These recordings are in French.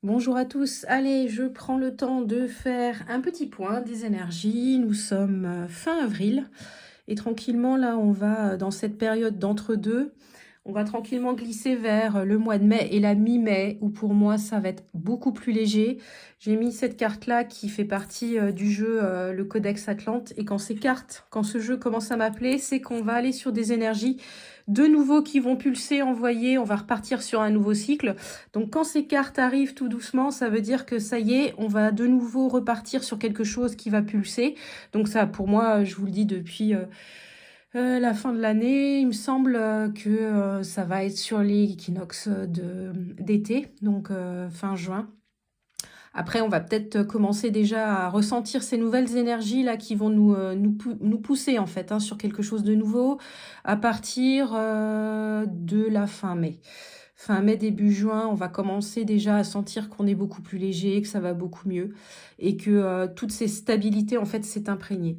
Bonjour à tous. Allez, je prends le temps de faire un petit point des énergies. Nous sommes fin avril et tranquillement, là, on va dans cette période d'entre-deux. On va tranquillement glisser vers le mois de mai et la mi-mai, où pour moi, ça va être beaucoup plus léger. J'ai mis cette carte-là qui fait partie du jeu, le Codex Atlante. Et quand ce jeu commence à m'appeler, c'est qu'on va aller sur des énergies de nouveau qui vont pulser, envoyer. On va repartir sur un nouveau cycle. Donc quand ces cartes arrivent tout doucement, ça veut dire que ça y est, on va de nouveau repartir sur quelque chose qui va pulser. Donc ça, pour moi, je vous le dis depuis la fin de l'année, il me semble que ça va être sur les équinoxes d'été, donc fin juin. Après, on va peut-être commencer déjà à ressentir ces nouvelles énergies là qui vont nous pousser en fait sur quelque chose de nouveau à partir de la fin mai. Fin mai, début juin, on va commencer déjà à sentir qu'on est beaucoup plus léger, que ça va beaucoup mieux et que toutes ces stabilités en fait s'est imprégnée.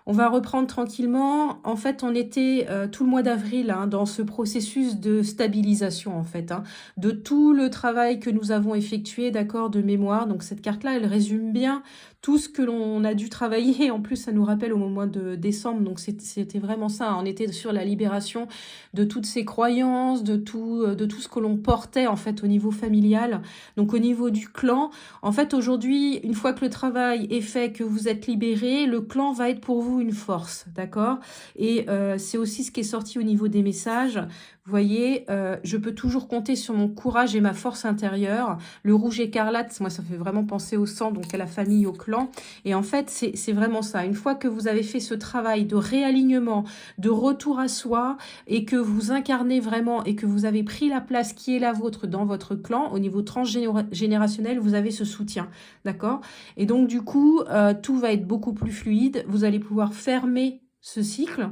On va reprendre tranquillement. En fait, on était tout le mois d'avril dans ce processus de stabilisation en fait, de tout le travail que nous avons effectué, d'accord, de mémoire. Donc cette carte-là, elle résume bien tout ce que l'on a dû travailler. En plus, ça nous rappelle au mois de décembre. Donc c'était vraiment ça. On était sur la libération de toutes ces croyances, de tout ce que l'on portait en fait au niveau familial. Donc au niveau du clan, en fait aujourd'hui, une fois que le travail est fait, que vous êtes libéré, le clan va être pour vous une force, d'accord? Et c'est aussi ce qui est sorti au niveau des messages. Vous voyez, je peux toujours compter sur mon courage et ma force intérieure. Le rouge écarlate, moi, ça fait vraiment penser au sang, donc à la famille, au clan. Et en fait, c'est vraiment ça. Une fois que vous avez fait ce travail de réalignement, de retour à soi, et que vous incarnez vraiment, et que vous avez pris la place qui est la vôtre dans votre clan, au niveau transgénérationnel, vous avez ce soutien, d'accord? Et donc, du coup, tout va être beaucoup plus fluide. Vous allez pouvoir fermer ce cycle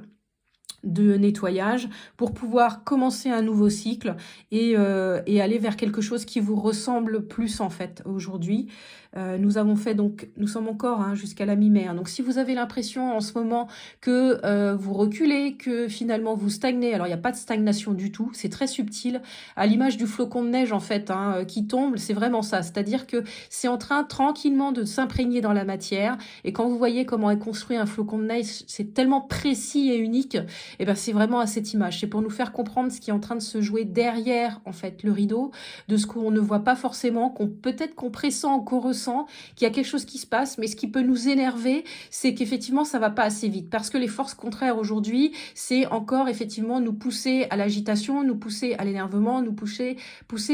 de nettoyage pour pouvoir commencer un nouveau cycle et aller vers quelque chose qui vous ressemble plus en fait aujourd'hui. Nous avons fait donc, nous sommes encore jusqu'à la mi-mai. Donc si vous avez l'impression en ce moment que vous reculez, que finalement vous stagnez, alors il n'y a pas de stagnation du tout, c'est très subtil, à l'image du flocon de neige en fait qui tombe, c'est vraiment ça, c'est-à-dire que c'est en train tranquillement de s'imprégner dans la matière et quand vous voyez comment est construit un flocon de neige, c'est tellement précis et unique. Et ben c'est vraiment à cette image. C'est pour nous faire comprendre ce qui est en train de se jouer derrière en fait le rideau, de ce qu'on ne voit pas forcément, peut-être qu'on pressent, qu'on ressent, qu'il y a quelque chose qui se passe, mais ce qui peut nous énerver, c'est qu'effectivement ça va pas assez vite, parce que les forces contraires aujourd'hui, c'est encore effectivement nous pousser à l'agitation, nous pousser à l'énervement, nous pousser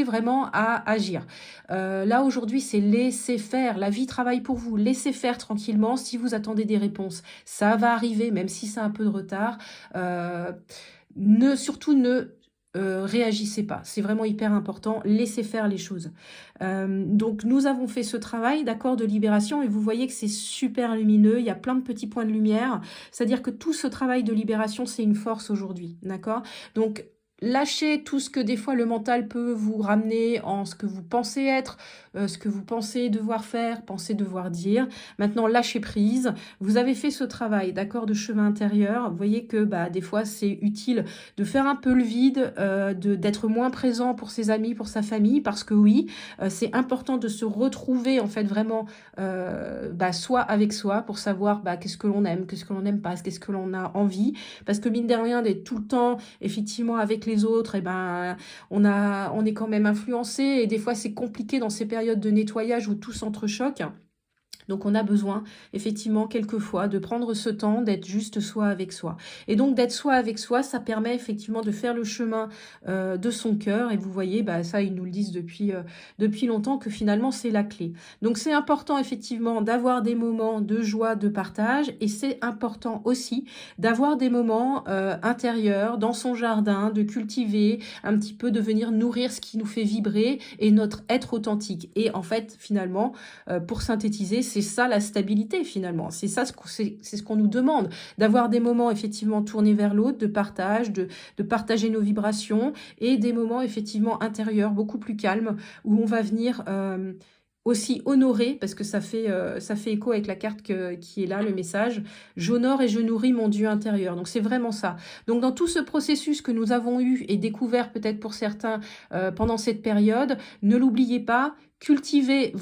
vraiment à agir. Là aujourd'hui, c'est laisser faire. La vie travaille pour vous. Laissez faire tranquillement. Si vous attendez des réponses, ça va arriver, même si c'est un peu de retard. Surtout ne réagissez pas, c'est vraiment hyper important, laissez faire les choses. Donc nous avons fait ce travail d'accord de libération et vous voyez que c'est super lumineux, il y a plein de petits points de lumière, c'est-à-dire que tout ce travail de libération c'est une force aujourd'hui, d'accord? Donc lâchez tout ce que des fois le mental peut vous ramener en ce que vous pensez être, ce que vous pensez devoir faire, pensez devoir dire. Maintenant, lâchez prise. Vous avez fait ce travail, d'accord, de chemin intérieur. Vous voyez que des fois, c'est utile de faire un peu le vide, d'être moins présent pour ses amis, pour sa famille, parce que oui, c'est important de se retrouver en fait vraiment soi avec soi pour savoir qu'est-ce que l'on aime, qu'est-ce que l'on n'aime pas, qu'est-ce que l'on a envie. Parce que mine de rien, d'être tout le temps effectivement avec les autres, on est quand même influencé et des fois c'est compliqué dans ces périodes de nettoyage où tout s'entrechoque. Donc on a besoin effectivement quelquefois de prendre ce temps d'être juste soi avec soi. Et donc d'être soi avec soi, ça permet effectivement de faire le chemin de son cœur. Et vous voyez, ça ils nous le disent depuis longtemps que finalement c'est la clé. Donc c'est important effectivement d'avoir des moments de joie, de partage. Et c'est important aussi d'avoir des moments intérieurs dans son jardin, de cultiver un petit peu, de venir nourrir ce qui nous fait vibrer et notre être authentique. Et en fait finalement, pour synthétiser, c'est ça la stabilité finalement. C'est ça c'est ce qu'on nous demande, d'avoir des moments effectivement tournés vers l'autre, de partage, de partager nos vibrations et des moments effectivement intérieurs beaucoup plus calmes où on va venir aussi honorer, parce que ça fait écho avec la carte qui est là, le message, j'honore et je nourris mon Dieu intérieur. Donc c'est vraiment ça. Donc dans tout ce processus que nous avons eu et découvert peut-être pour certains pendant cette période, ne l'oubliez pas, cultiver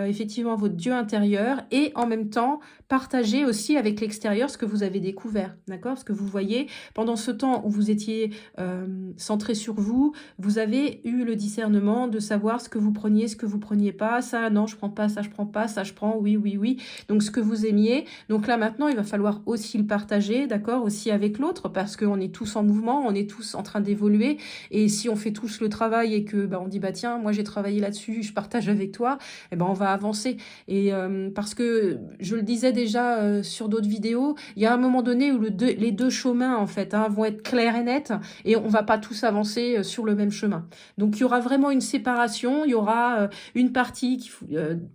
effectivement votre Dieu intérieur et en même temps partager aussi avec l'extérieur ce que vous avez découvert, d'accord? Ce que vous voyez pendant ce temps où vous étiez centré sur vous, vous avez eu le discernement de savoir ce que vous preniez, ce que vous preniez pas, ça non je prends pas, ça je prends pas, ça je prends, oui, oui, oui. Donc ce que vous aimiez. Donc là maintenant il va falloir aussi le partager, d'accord? Aussi avec l'autre parce qu'on est tous en mouvement, on est tous en train d'évoluer et si on fait tous le travail et que on dit bah tiens moi j'ai travaillé là-dessus, je partage avec toi, et on va avancer. Et parce que je le disais déjà sur d'autres vidéos, il y a un moment donné où les deux chemins en fait vont être clairs et nets et on va pas tous avancer sur le même chemin. Donc il y aura vraiment une séparation, il y aura une partie qui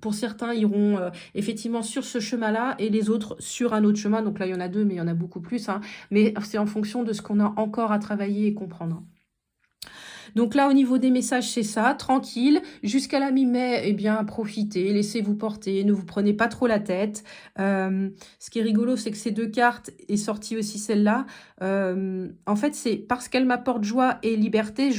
pour certains iront effectivement sur ce chemin-là et les autres sur un autre chemin. Donc là il y en a deux mais il y en a beaucoup plus, mais c'est en fonction de ce qu'on a encore à travailler et comprendre. Donc là, au niveau des messages, c'est ça, tranquille. Jusqu'à la mi-mai, eh bien, profitez, laissez-vous porter, ne vous prenez pas trop la tête. Ce qui est rigolo, c'est que ces deux cartes, et sorti aussi celle-là, en fait, c'est parce qu'elle m'apporte joie et liberté,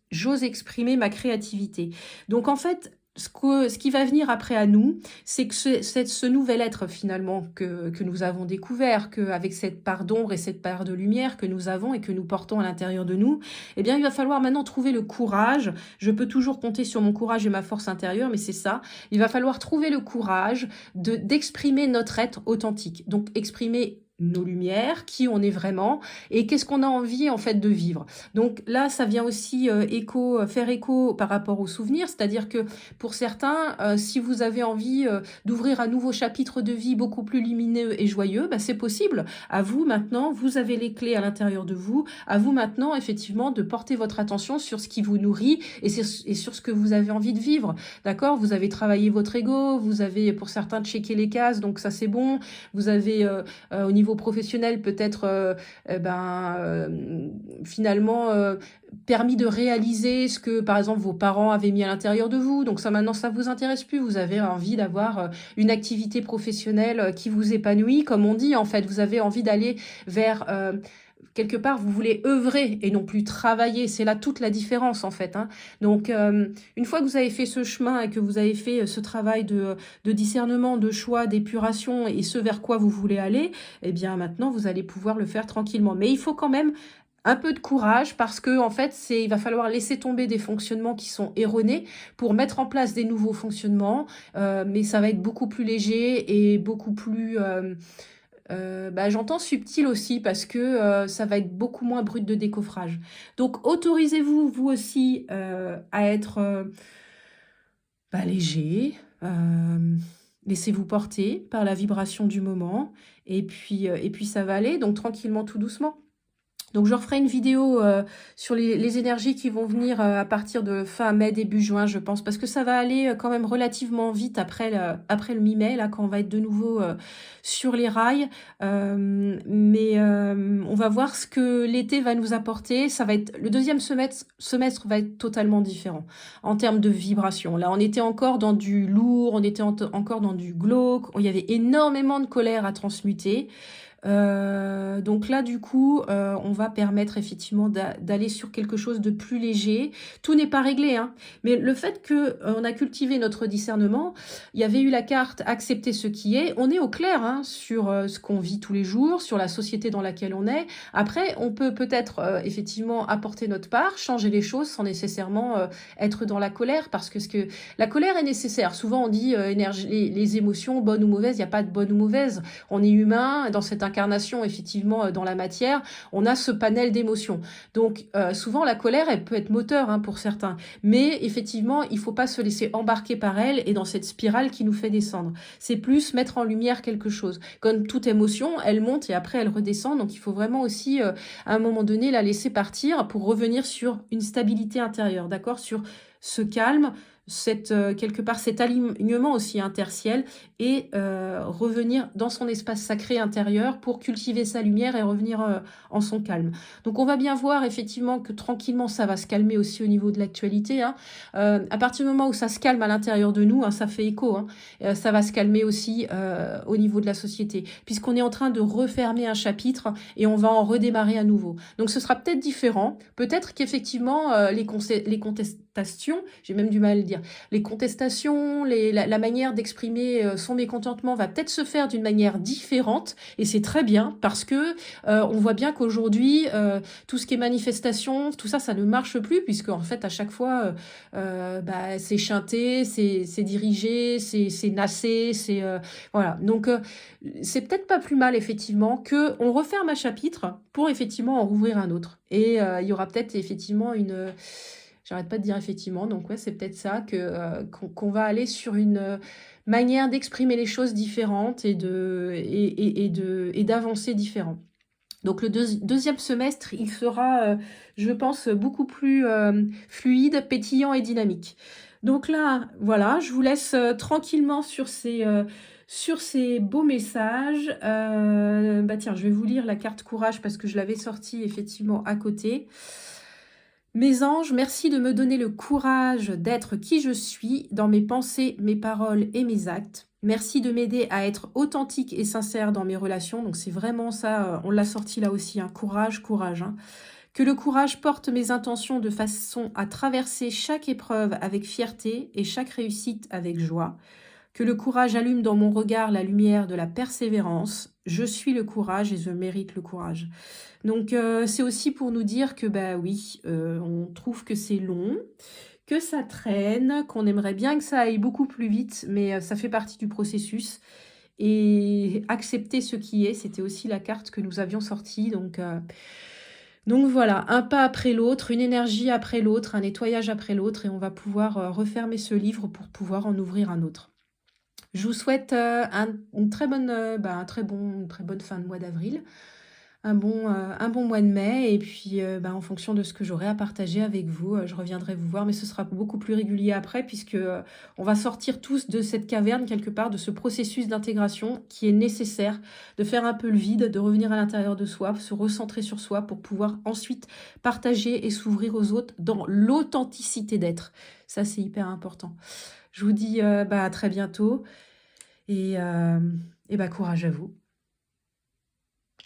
j'ose exprimer ma créativité. Donc en fait, ce qui va venir après à nous, c'est que ce nouvel être finalement que nous avons découvert, qu'avec cette part d'ombre et cette part de lumière que nous avons et que nous portons à l'intérieur de nous, eh bien il va falloir maintenant trouver le courage. Je peux toujours compter sur mon courage et ma force intérieure, mais c'est ça. Il va falloir trouver le courage d'exprimer notre être authentique. Donc exprimer nos lumières, qui on est vraiment et qu'est-ce qu'on a envie en fait de vivre. Donc là, ça vient aussi faire écho par rapport aux souvenirs, c'est-à-dire que pour certains, si vous avez envie d'ouvrir un nouveau chapitre de vie beaucoup plus lumineux et joyeux, c'est possible. À vous maintenant, vous avez les clés à l'intérieur de vous, à vous maintenant effectivement de porter votre attention sur ce qui vous nourrit et sur ce que vous avez envie de vivre. D'accord? Vous avez travaillé votre ego, vous avez pour certains checké les cases, donc ça c'est bon. Vous avez au niveau professionnel peut-être finalement permis de réaliser ce que par exemple vos parents avaient mis à l'intérieur de vous, donc ça maintenant ça vous intéresse plus, vous avez envie d'avoir une activité professionnelle qui vous épanouit, comme on dit en fait, vous avez envie d'aller vers quelque part, vous voulez œuvrer et non plus travailler. C'est là toute la différence, en fait. Donc, une fois que vous avez fait ce chemin et que vous avez fait ce travail de discernement, de choix, d'épuration et ce vers quoi vous voulez aller, eh bien, maintenant, vous allez pouvoir le faire tranquillement. Mais il faut quand même un peu de courage parce que, en fait, il va falloir laisser tomber des fonctionnements qui sont erronés pour mettre en place des nouveaux fonctionnements. Mais ça va être beaucoup plus léger et beaucoup plus... j'entends subtil aussi parce que ça va être beaucoup moins brut de décoffrage. Donc autorisez-vous vous aussi à être léger, laissez-vous porter par la vibration du moment et puis ça va aller, donc tranquillement tout doucement. Donc je referai une vidéo sur les énergies qui vont venir à partir de fin mai, début juin, je pense, parce que ça va aller quand même relativement vite après le mi-mai, là, quand on va être de nouveau sur les rails. Mais on va voir ce que l'été va nous apporter. Ça va être le deuxième semestre va être totalement différent en termes de vibration. Là, on était encore dans du lourd, on était encore dans du glauque, il y avait énormément de colère à transmuter. Donc là du coup on va permettre effectivement d'aller sur quelque chose de plus léger. Tout n'est pas réglé, mais le fait que on a cultivé notre discernement, il y avait eu la carte accepter ce qui est, on est au clair sur ce qu'on vit tous les jours, sur la société dans laquelle on est. Après on peut peut-être effectivement apporter notre part, changer les choses sans nécessairement être dans la colère, parce que la colère est nécessaire. Souvent on dit les émotions bonnes ou mauvaises, il n'y a pas de bonne ou mauvaise, on est humain dans cette incarnation effectivement dans la matière, on a ce panel d'émotions. Donc souvent la colère elle peut être moteur pour certains, mais effectivement il faut pas se laisser embarquer par elle et dans cette spirale qui nous fait descendre. C'est plus mettre en lumière quelque chose. Comme toute émotion, elle monte et après elle redescend, donc il faut vraiment aussi à un moment donné la laisser partir pour revenir sur une stabilité intérieure, d'accord, sur ce calme, quelque part cet alignement aussi interciel et revenir dans son espace sacré intérieur pour cultiver sa lumière et revenir en son calme. Donc on va bien voir effectivement que tranquillement ça va se calmer aussi au niveau de l'actualité. À partir du moment où ça se calme à l'intérieur de nous, ça fait écho, ça va se calmer aussi au niveau de la société, puisqu'on est en train de refermer un chapitre et on va en redémarrer à nouveau. Donc ce sera peut-être différent, peut-être qu'effectivement les contestations j'ai même du mal à le dire, les contestations, la manière d'exprimer son mécontentement va peut-être se faire d'une manière différente, et c'est très bien, parce que on voit bien qu'aujourd'hui, tout ce qui est manifestation, tout ça, ça ne marche plus, puisque en fait, à chaque fois, bah, c'est chanté, c'est dirigé, c'est nassé, voilà. Donc, c'est peut-être pas plus mal, effectivement, qu'on referme un chapitre pour effectivement en rouvrir un autre. Et il y aura peut-être effectivement une... J'arrête pas de dire effectivement, donc ouais, c'est peut-être ça qu'on va aller sur une manière d'exprimer les choses différentes et d'avancer différent. Donc le deuxième semestre, il sera, je pense, beaucoup plus fluide, pétillant et dynamique. Donc là, voilà, je vous laisse tranquillement sur ces beaux messages. Bah tiens, je vais vous lire la carte courage parce que je l'avais sortie effectivement à côté. Mes anges, merci de me donner le courage d'être qui je suis dans mes pensées, mes paroles et mes actes. Merci de m'aider à être authentique et sincère dans mes relations. Donc c'est vraiment ça, on l'a sorti là aussi, hein. Courage, courage. Hein. Que le courage porte mes intentions de façon à traverser chaque épreuve avec fierté et chaque réussite avec joie. Que le courage allume dans mon regard la lumière de la persévérance. Je suis le courage et je mérite le courage. Donc, c'est aussi pour nous dire que, bah oui, on trouve que c'est long, que ça traîne, qu'on aimerait bien que ça aille beaucoup plus vite, mais ça fait partie du processus. Et accepter ce qui est, c'était aussi la carte que nous avions sortie. Donc voilà, un pas après l'autre, une énergie après l'autre, un nettoyage après l'autre, et on va pouvoir refermer ce livre pour pouvoir en ouvrir un autre. Je vous souhaite une très bonne, une très bonne fin de mois d'avril, un bon mois de mai, et puis en fonction de ce que j'aurai à partager avec vous, je reviendrai vous voir, mais ce sera beaucoup plus régulier après, puisque on va sortir tous de cette caverne quelque part, de ce processus d'intégration qui est nécessaire, de faire un peu le vide, de revenir à l'intérieur de soi, se recentrer sur soi pour pouvoir ensuite partager et s'ouvrir aux autres dans l'authenticité d'être. Ça, c'est hyper important. Je vous dis à très bientôt. Et courage à vous.